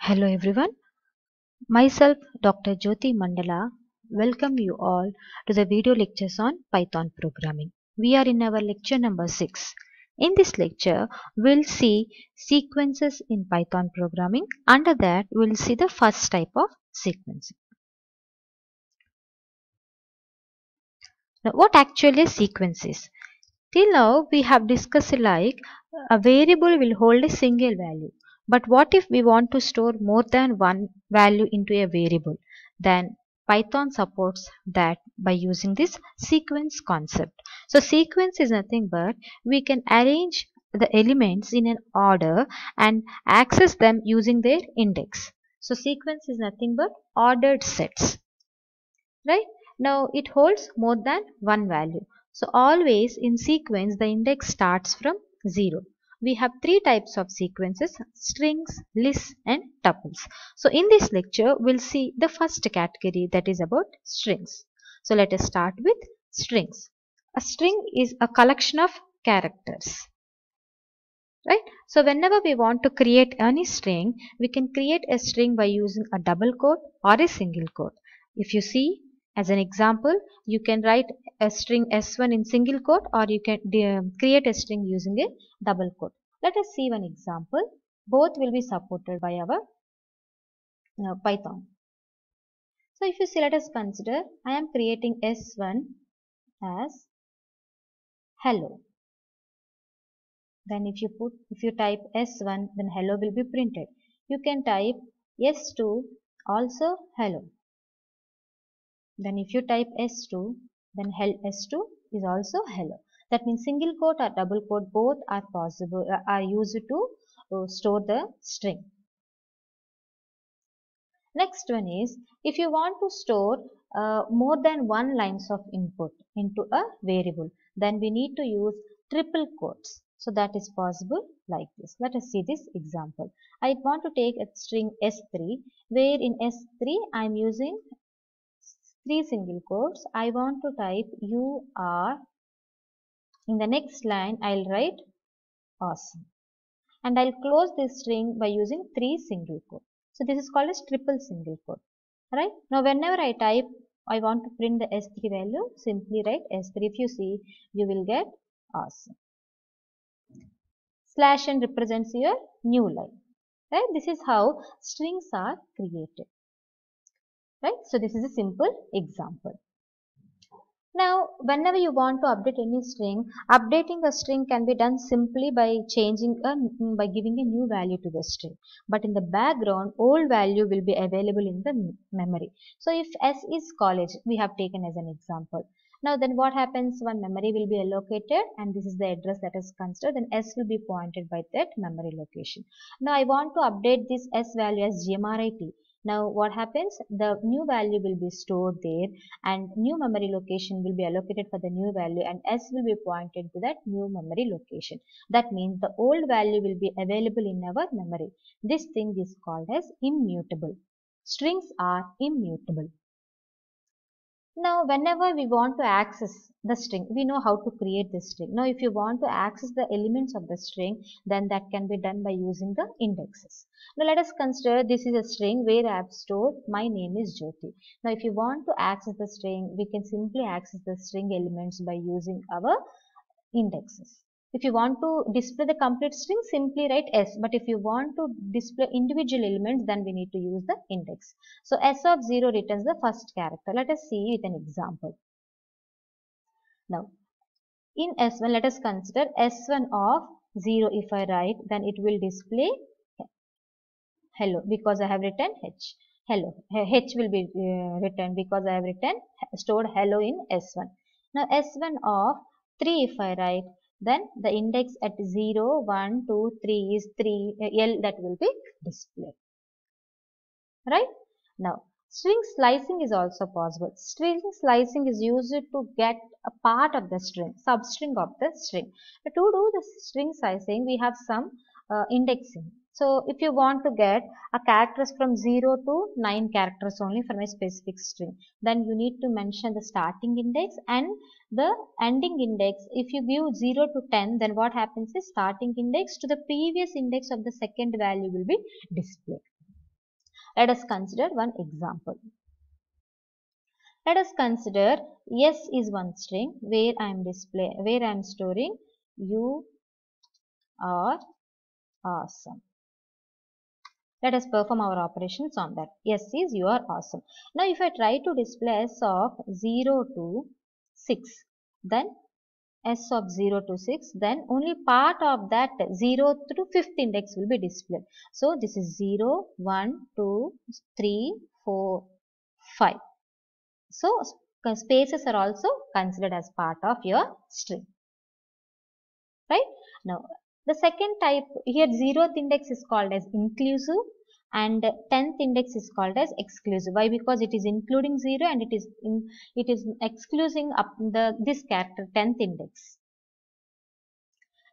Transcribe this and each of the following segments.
Hello everyone, myself Dr. Jyoti Mandala welcome you all to the video lectures on Python programming. We are in our lecture number 6. In this lecture, we'll see sequences in Python programming. Under that, we'll see the first type of sequence. Now, what actually a sequence is? Till now, we have discussed like a variable will hold a single value. But what if we want to store more than one value into a variable? Then Python supports that by using this sequence concept. So sequence is nothing but we can arrange the elements in an order and access them using their index. So sequence is nothing but ordered sets, right? Now it holds more than one value. So always in sequence the index starts from 0. We have three types of sequences: strings, lists and tuples. So in this lecture we'll see the first category, that is about strings. So let us start with strings. A string is a collection of characters, right? So whenever we want to create any string, we can create a string by using a double quote or a single quote. If you see as an example, you can write a string s1 in single quote, or you can create a string using a double quote. Let us see one example. Both will be supported by our Python. So if you see, let us consider I am creating s1 as hello. Then if you type s1, then hello will be printed. You can type s2 also hello. Then if you type s2, then s2 is also hello. That means single quote or double quote both are possible, are used to store the string. Next one is, if you want to store more than one lines of input into a variable, then we need to use triple quotes. So that is possible like this. Let us see this example. I want to take a string s3, where in s3 I am using three single quotes. I want to type you are. In the next line I'll write awesome. And I'll close this string by using three single quotes. So this is called as triple single quote. Right? Now whenever I type I want to print the s3 value, simply write s3. If you see, you will get awesome. Slash n represents your new line. Right? This is how strings are created. Right? So this is a simple example. Now, whenever you want to update any string, updating a string can be done simply by by giving a new value to the string. But in the background, old value will be available in the memory. So if S is college, we have taken as an example. Now then what happens when memory will be allocated, and this is the address that is considered, then S will be pointed by that memory location. Now I want to update this S value as GMRIT. Now what happens? The new value will be stored there and new memory location will be allocated for the new value, and S will be pointed to that new memory location. That means the old value will be available in our memory. This thing is called as immutable. Strings are immutable. Now, whenever we want to access the string, we know how to create the string. Now, if you want to access the elements of the string, then that can be done by using the indexes. Now, let us consider this is a string where I have stored my name is Jyoti. Now, if you want to access the string, we can simply access the string elements by using our indexes. If you want to display the complete string, simply write S. But if you want to display individual elements, then we need to use the index. So S of 0 returns the first character. Let us see with an example. Now, in S1, let us consider S1 of 0. If I write, then it will display hello because I have written H. Hello. H will be written because I have stored hello in S1. Now, S1 of 3 if I write, then the index at 0, 1, 2, 3 is 3, L that will be displayed. Right? Now, string slicing is also possible. String slicing is used to get a part of the string, substring of the string. To do the string slicing, we have some indexing. So, if you want to get a characters from 0 to 9 characters only from a specific string, then you need to mention the starting index and the ending index. If you give 0 to 10, then what happens is starting index to the previous index of the second value will be displayed. Let us consider one example. Let us consider S is one string where I am storing you are awesome. Let us perform our operations on that. S is you are awesome. Now if I try to display S of 0 to 6, then S of 0 to 6, then only part of that 0 to 5th index will be displayed. So this is 0, 1, 2, 3, 4, 5. So spaces are also considered as part of your string. Right? Now the second type here, 0th index is called as inclusive and 10th index is called as exclusive. Why? Because it is including 0 and it is excluding up this character 10th index.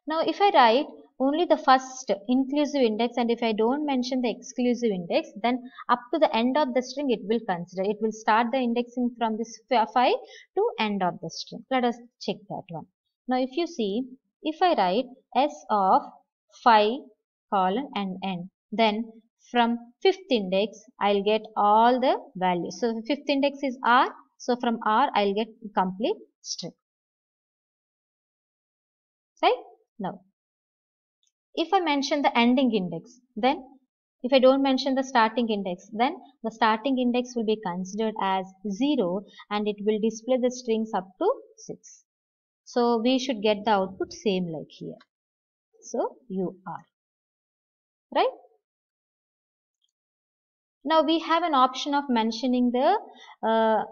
Now if I write only the first inclusive index and if I don't mention the exclusive index, then up to the end of the string it will consider. It will start the indexing from this 5 to end of the string. Let us check that one. Now if you see, if I write S of 5 colon and n, then from 5th index I'll get all the values. So 5th index is R. So from R I'll get complete string. Right? Now if I mention the ending index, then if I don't mention the starting index, then the starting index will be considered as 0 and it will display the strings up to 6. So we should get the output same like here. So you are. Right? Now we have an option of mentioning the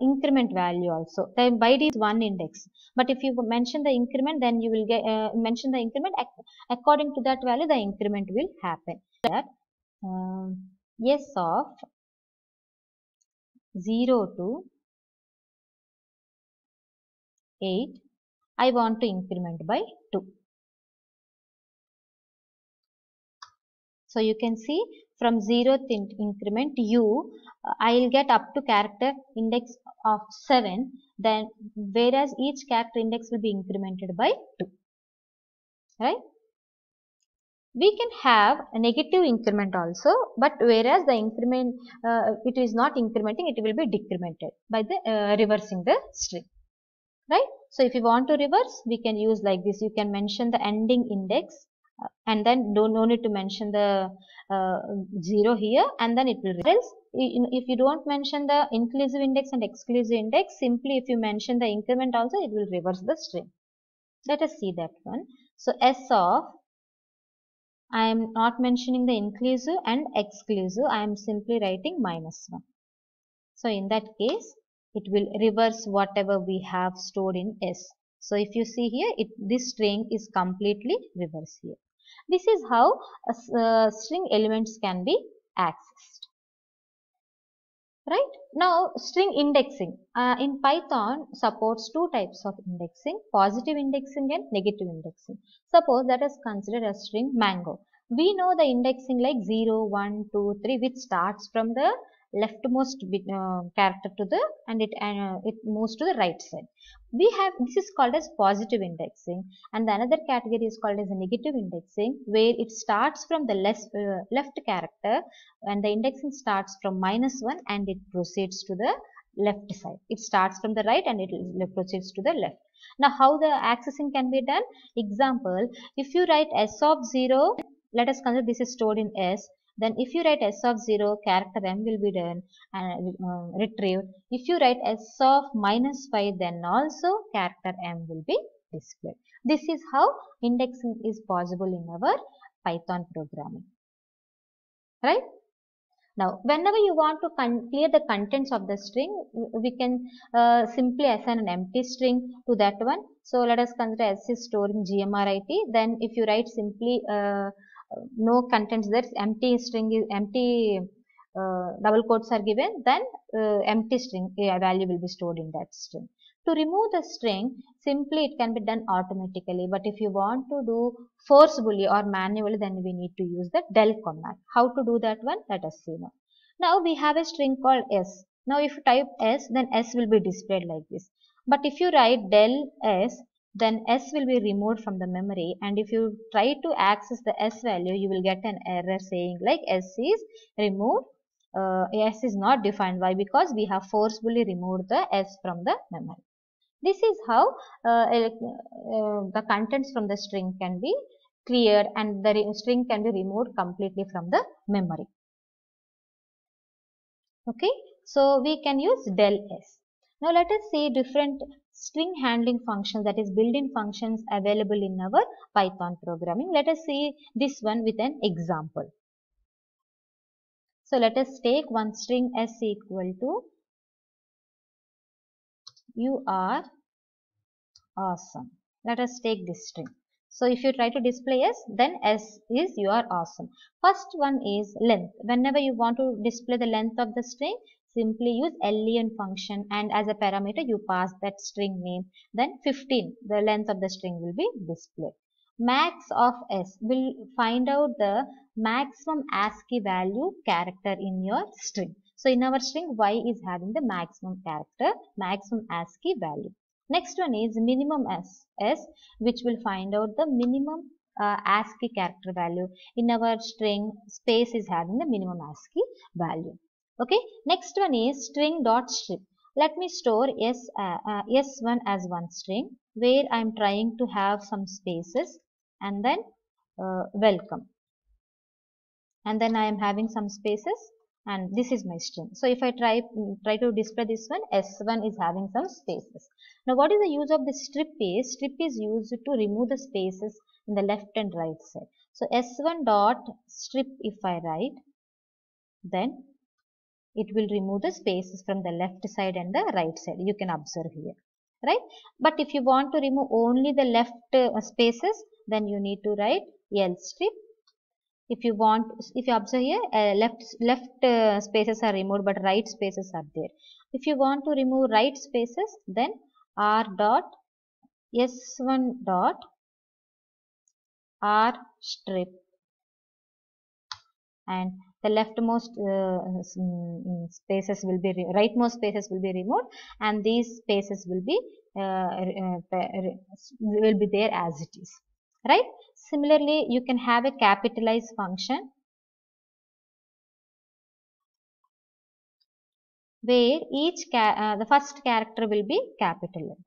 increment value also. The byte is one index, but if you mention the increment, then you will get mention the increment according to that value. The increment will happen. That S of 0 to 8, I want to increment by 2. So you can see from 0th increment I'll get up to character index of 7, then whereas each character index will be incremented by 2. Right? We can have a negative increment also, but whereas the increment it is not incrementing, it will be decremented by the reversing the string. Right? So if you want to reverse, we can use like this. You can mention the ending index and then no need to mention the 0 here, and then it will reverse. If you don't mention the inclusive index and exclusive index, simply if you mention the increment also, it will reverse the string. Let us see that one. So S of, I am not mentioning the inclusive and exclusive, I am simply writing -1. So in that case, it will reverse whatever we have stored in S. So if you see here, this string is completely reversed here. This is how string elements can be accessed. Right? Now, string indexing. In Python supports two types of indexing, positive indexing and negative indexing. Suppose that is considered as string mango. We know the indexing like 0, 1, 2, 3, which starts from the leftmost character to the and it moves to the right side. This is called as positive indexing, and the another category is called as negative indexing, where it starts from the left character and the indexing starts from -1 and it proceeds to the left side. It starts from the right and it proceeds to the left. Now how the accessing can be done? Example, if you write S of 0, let us consider this is stored in S. Then if you write S of 0, character M will be done and retrieved. If you write S of -5, then also character M will be displayed. This is how indexing is possible in our Python programming. Right? Now, whenever you want to clear the contents of the string, we can simply assign an empty string to that one. So, let us consider S is stored in GMRIT. Then, if you write simply no contents, there empty string is empty, double quotes are given, then empty string value will be stored in that string. To remove the string, simply it can be done automatically, but if you want to do forcibly or manually, then we need to use the del command. How to do that one? Let us see now. Now we have a string called S. Now if you type S, then S will be displayed like this. But if you write del S, then S will be removed from the memory, and if you try to access the S value, you will get an error saying like S is removed S is not defined. Why? Because we have forcefully removed the S from the memory. This is how the contents from the string can be cleared and the string can be removed completely from the memory. Okay, so we can use del S. Now let us see different string handling functions, that is built-in functions available in our Python programming. Let us see this one with an example. So let us take one string S equal to you are awesome. Let us take this string. So if you try to display S, then S is you are awesome. First one is length. Whenever you want to display the length of the string, simply use len function, and as a parameter you pass that string name. Then 15, the length of the string will be displayed. Max of S will find out the maximum ASCII value character in your string. So in our string, Y is having the maximum character, maximum ASCII value. Next one is minimum S, which will find out the minimum ASCII character value. In our string, space is having the minimum ASCII value. Okay. Next one is string dot strip. Let me store S1 as one string where I am trying to have some spaces, and then welcome. And then I am having some spaces, and this is my string. So if I try to display this one, S1 is having some spaces. Now what is the use of the strip is? Strip is used to remove the spaces in the left and right side. So S1 dot strip, if I write, then it will remove the spaces from the left side and the right side. You can observe here, right? But if you want to remove only the left spaces, then you need to write L strip. If you observe here, left spaces are removed, but right spaces are there. If you want to remove right spaces, then R dot S1 dot R strip, and the leftmost spaces will be rightmost spaces will be removed, and these spaces will be there as it is, right? Similarly, you can have a capitalize function where the first character will be capital.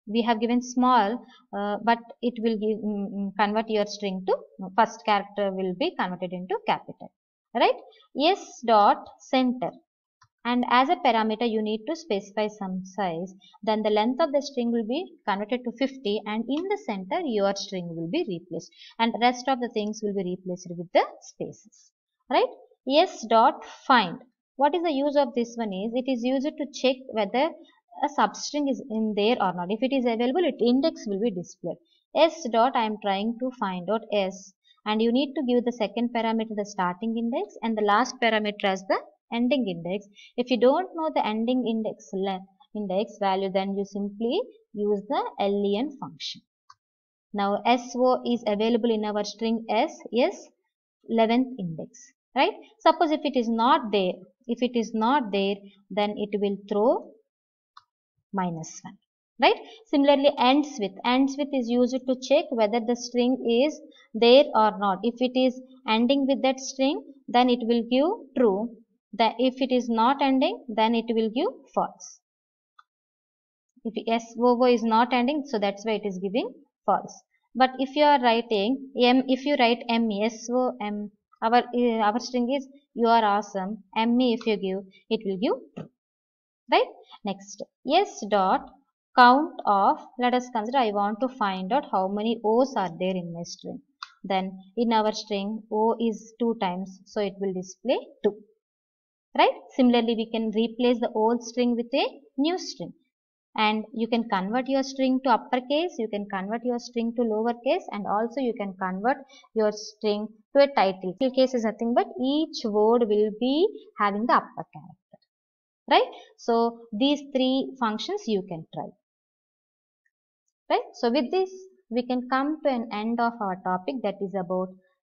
We have given small, but it will convert your string to first character will be converted into capital, right? S dot center, and as a parameter you need to specify some size. Then the length of the string will be converted to 50, and in the center your string will be replaced, and rest of the things will be replaced with the spaces, right? S dot find. What is the use of this one is, it is used to check whether a substring is in there or not. If it is available, its index will be displayed. S dot, I am trying to find out S, and you need to give the second parameter the starting index and the last parameter as the ending index. If you don't know the ending index value, then you simply use the len function. Now SO is available in our string S, 11th index, right? Suppose if it is not there, then it will throw -1, right? Similarly, ends with is used to check whether the string is there or not. If it is ending with that string, then it will give true. If it is not ending, then it will give false. If SOO is not ending, so that's why it is giving false. But if you are writing if you write SOM, our string is you are awesome. ME, if you give, it will give true, right? Next, S dot count of, let us consider I want to find out how many O's are there in my string. Then in our string, O is 2 times, so it will display 2, right? Similarly, we can replace the old string with a new string, and you can convert your string to uppercase, you can convert your string to lowercase, and also you can convert your string to a title. Title case is nothing but each word will be having the upper character, right? So these 3 functions you can try, right? So with this, we can come to an end of our topic, that is about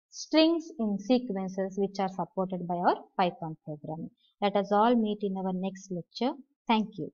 strings in sequences which are supported by our Python programming. Let us all meet in our next lecture. Thank you.